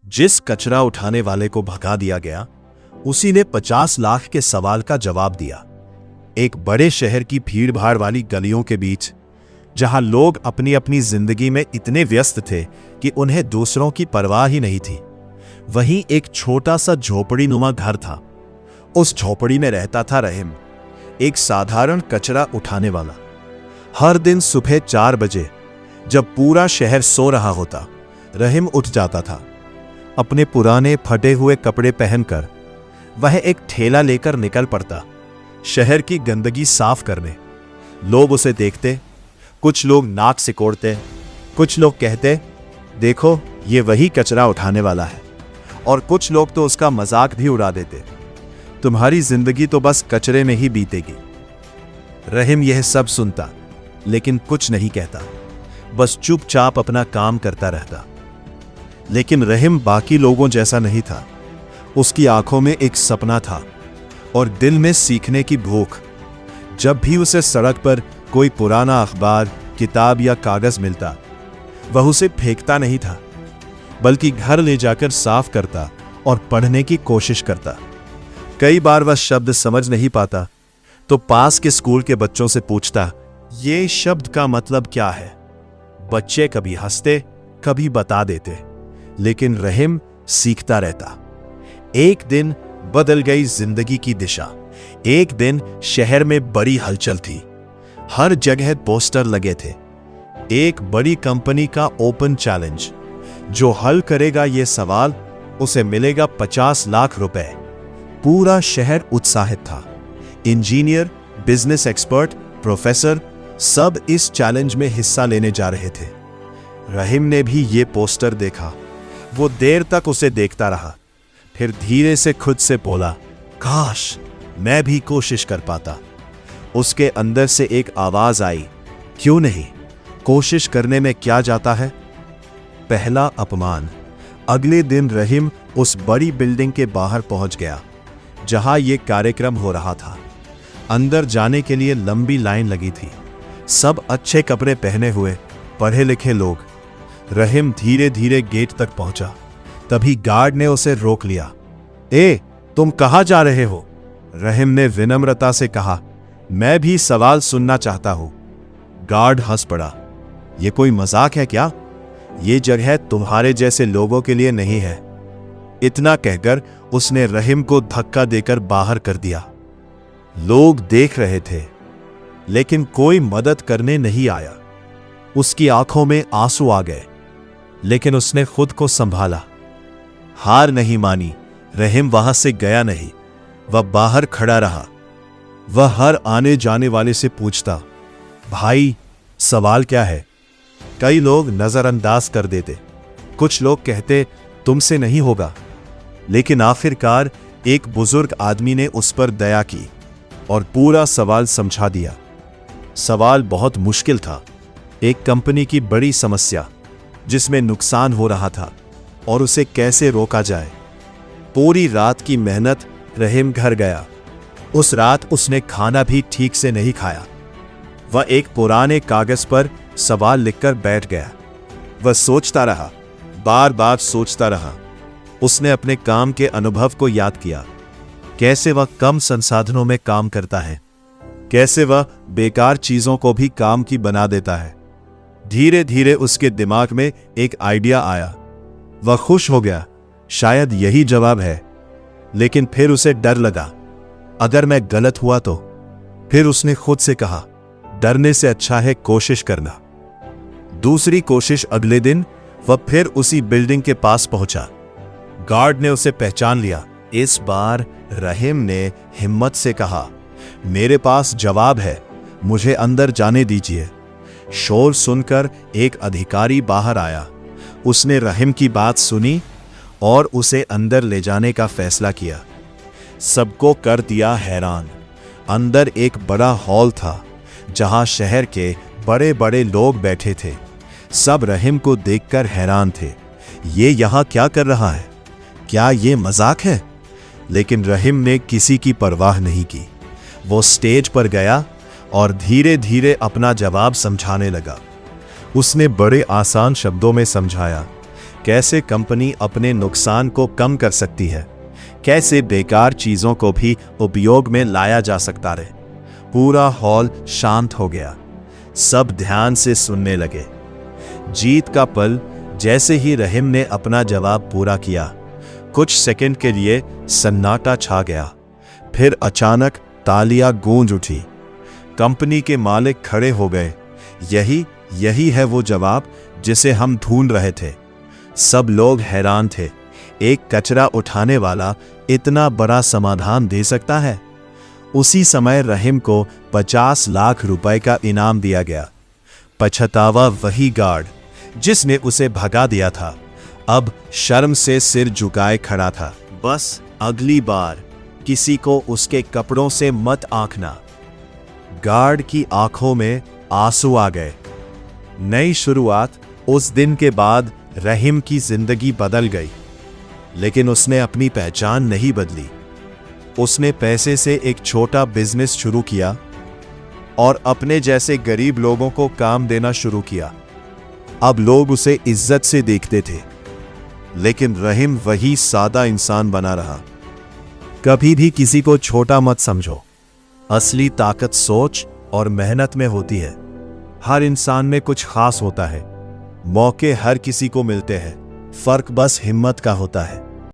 जिस कचरा उठाने वाले को भगा दिया गया, उसी ने 50 लाख के सवाल का जवाब दिया। एक बड़े शहर की भीड़भाड़ वाली गलियों के बीच, जहां लोग अपनी अपनी जिंदगी में इतने व्यस्त थे कि उन्हें दूसरों की परवाह ही नहीं थी, वहीं एक छोटा सा झोपड़ी नुमा घर था। उस झोपड़ी में रहता था रहीम, एक साधारण कचरा उठाने वाला। हर दिन सुबह 4 बजे, जब पूरा शहर सो रहा होता, रहीम उठ जाता था। अपने पुराने फटे हुए कपड़े पहनकर वह एक ठेला लेकर निकल पड़ता, शहर की गंदगी साफ करने। लोग उसे देखते, कुछ लोग नाक सिकोड़ते, कुछ लोग कहते, देखो ये वही कचरा उठाने वाला है, और कुछ लोग तो उसका मजाक भी उड़ा देते, तुम्हारी जिंदगी तो बस कचरे में ही बीतेगी। रहीम यह सब सुनता, लेकिन कुछ नहीं कहता, बस चुपचाप अपना काम करता रहता। लेकिन रहीम बाकी लोगों जैसा नहीं था। उसकी आंखों में एक सपना था और दिल में सीखने की भूख। जब भी उसे सड़क पर कोई पुराना अखबार, किताब या कागज मिलता, वह उसे फेंकता नहीं था, बल्कि घर ले जाकर साफ करता और पढ़ने की कोशिश करता। कई बार वह शब्द समझ नहीं पाता तो पास के स्कूल के बच्चों से पूछता, ये शब्द का मतलब क्या है। बच्चे कभी हंसते, कभी बता देते, लेकिन रहीम सीखता रहता। एक दिन बदल गई जिंदगी की दिशा। एक दिन शहर में बड़ी हलचल थी। हर जगह पोस्टर लगे थे। एक बड़ी कंपनी का ओपन चैलेंज, जो हल करेगा ये सवाल, उसे मिलेगा 50 लाख रुपए। पूरा शहर उत्साहित था। इंजीनियर, बिजनेस एक्सपर्ट, प्रोफेसर, सब इस चैलेंज में हिस्सा लेने जा रहे थे। रहीम ने भी ये पोस्टर देखा। वो देर तक उसे देखता रहा, फिर धीरे से खुद से बोला, काश मैं भी कोशिश कर पाता। उसके अंदर से एक आवाज आई, क्यों नहीं, कोशिश करने में क्या जाता है। पहला अपमान। अगले दिन रहीम उस बड़ी बिल्डिंग के बाहर पहुंच गया जहां यह कार्यक्रम हो रहा था। अंदर जाने के लिए लंबी लाइन लगी थी। सब अच्छे कपड़े पहने हुए पढ़े लिखे लोग। रहीम धीरे धीरे गेट तक पहुंचा, तभी गार्ड ने उसे रोक लिया। ए, तुम कहां जा रहे हो? रहीम ने विनम्रता से कहा, मैं भी सवाल सुनना चाहता हूं। गार्ड हंस पड़ा, यह कोई मजाक है क्या? ये जगह तुम्हारे जैसे लोगों के लिए नहीं है। इतना कहकर उसने रहीम को धक्का देकर बाहर कर दिया। लोग देख रहे थे, लेकिन कोई मदद करने नहीं आया। उसकी आंखों में आंसू आ गए, लेकिन उसने खुद को संभाला। हार नहीं मानी। रहीम वहां से गया नहीं, वह बाहर खड़ा रहा। वह हर आने जाने वाले से पूछता, भाई सवाल क्या है? कई लोग नजरअंदाज कर देते, कुछ लोग कहते तुमसे नहीं होगा, लेकिन आखिरकार एक बुजुर्ग आदमी ने उस पर दया की और पूरा सवाल समझा दिया। सवाल बहुत मुश्किल था। एक कंपनी की बड़ी समस्या जिसमें नुकसान हो रहा था और उसे कैसे रोका जाए। पूरी रात की मेहनत। रहीम घर गया। उस रात उसने खाना भी ठीक से नहीं खाया। वह एक पुराने कागज पर सवाल लिखकर बैठ गया। वह सोचता रहा, बार बार सोचता रहा। उसने अपने काम के अनुभव को याद किया, कैसे वह कम संसाधनों में काम करता है, कैसे वह बेकार चीजों को भी काम की बना देता है। धीरे धीरे उसके दिमाग में एक आइडिया आया। वह खुश हो गया, शायद यही जवाब है। लेकिन फिर उसे डर लगा, अगर मैं गलत हुआ तो। फिर उसने खुद से कहा, डरने से अच्छा है कोशिश करना। दूसरी कोशिश। अगले दिन वह फिर उसी बिल्डिंग के पास पहुंचा। गार्ड ने उसे पहचान लिया। इस बार रहीम ने हिम्मत से कहा, मेरे पास जवाब है, मुझे अंदर जाने दीजिए। शोर सुनकर एक अधिकारी बाहर आया। उसने रहीम की बात सुनी और उसे अंदर ले जाने का फैसला किया। सबको कर दिया हैरान। अंदर एक बड़ा हॉल था जहां शहर के बड़े बड़े लोग बैठे थे। सब रहीम को देखकर हैरान थे। ये यहां क्या कर रहा है? क्या ये मजाक है? लेकिन रहीम ने किसी की परवाह नहीं की। वो स्टेज पर गया और धीरे धीरे अपना जवाब समझाने लगा। उसने बड़े आसान शब्दों में समझाया, कैसे कंपनी अपने नुकसान को कम कर सकती है, कैसे बेकार चीजों को भी उपयोग में लाया जा सकता रहे। पूरा हॉल शांत हो गया, सब ध्यान से सुनने लगे। जीत का पल जैसे ही रहीम ने अपना जवाब पूरा किया, कुछ सेकंड के लिए सन्नाटा छा गया। फिर अचानक तालियां गूंज उठी। कंपनी के मालिक खड़े हो गए। यही है वो जवाब जिसे हम ढूंढ रहे थे। सब लोग हैरान थे। एक कचरा उठाने वाला इतना बड़ा समाधान दे सकता है? उसी समय रहीम को 50 लाख रुपए का इनाम दिया गया। पछतावा वही गार्ड जिसने उसे भगा दिया था, अब शर्म से सिर झुकाए खड़ा था। बस अगली बार किसी को उसके कपड़ों से मत आंकना। गार्ड की आंखों में आंसू आ गए। नई शुरुआत। उस दिन के बाद रहीम की जिंदगी बदल गई, लेकिन उसने अपनी पहचान नहीं बदली। उसने पैसे से एक छोटा बिजनेस शुरू किया और अपने जैसे गरीब लोगों को काम देना शुरू किया। अब लोग उसे इज्जत से देखते थे, लेकिन रहीम वही सादा इंसान बना रहा। कभी भी किसी को छोटा मत समझो। असली ताकत सोच और मेहनत में होती है। हर इंसान में कुछ खास होता है। मौके हर किसी को मिलते हैं, फर्क बस हिम्मत का होता है।